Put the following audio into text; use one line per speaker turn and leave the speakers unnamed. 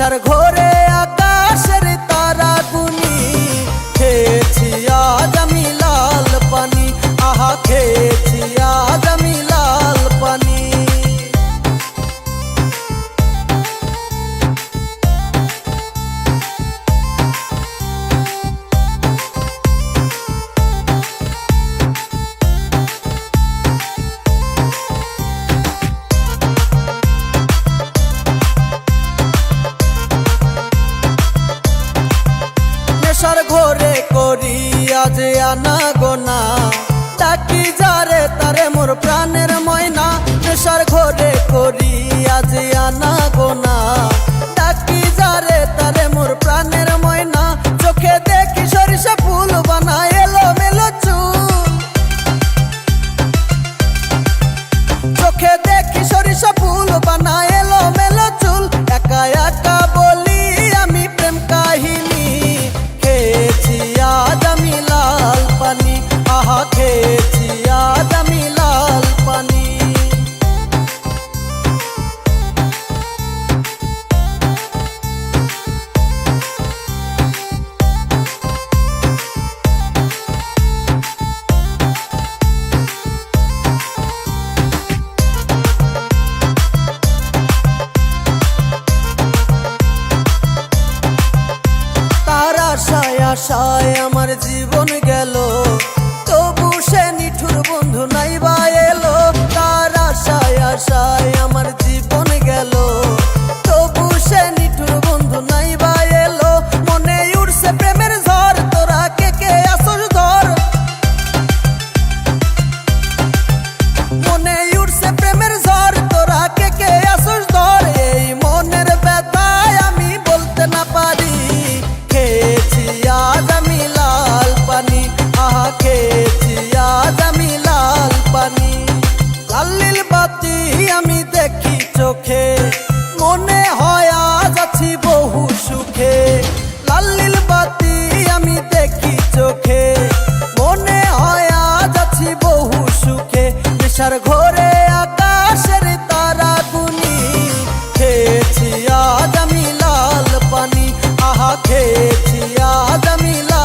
নেশার ঘোরে আকাশের তারা গুনি খেয়েছি আজ আমি লাল পানি, আহা খেয়েছি আজ আমি লাল পানি। নেশার ঘোরে করি আজ আনা গোনা, ডাকি যারে তারে মোর প্রাণের ময়না। নেশার ঘোরে করি আজ আনা গোনা, ডাকি যারে তারে মোর প্রাণের ময়না। চোখে দেখি সরিষা ফুল বানা এলো মেলো চুল, চোখে দেখি সরিষা ফুল বানা এলো মেলো চুল। একা একা বলি আমি প্রেম কাহিনী, খেয়েছি আজ আমি লাল পানি, আহা খেয়েছি আজ আমি লাল পানি। তার আশায় আশায় আমার জীবন গেল, তবু সে নিঠুর বন্ধু নাই বা এলো। তার আশায় আশায় আমার জীবন গেল, তবু সে নিঠুর বন্ধু নাই বা এলো। মনে উড়ছে প্রেমের ঝড়, তোরা কে কে আসর ধর। মনে উড়ছে প্রেমের ঝড়, তোরা কে কে আসর ধর। এই মনের ব্যথায় আমি বলতে না পারি, খেয়েছি আজ আমি লাল পানি, আহা খেয়েছি আজ আমি লাল পানি। লাল নীল বাতি আমি দেখি চোখে, মনে হয় আজ আছি বহু সুখে। লাল নীল বাতি আমি দেখি চোখে, মনে হয় আজ আছি বহু সুখে। নেশার ঘোরে আকাশের তারা গুনি খেয়েছি আজ আমি লাল পানি, আহা খেয়েছি আজ আমি লাল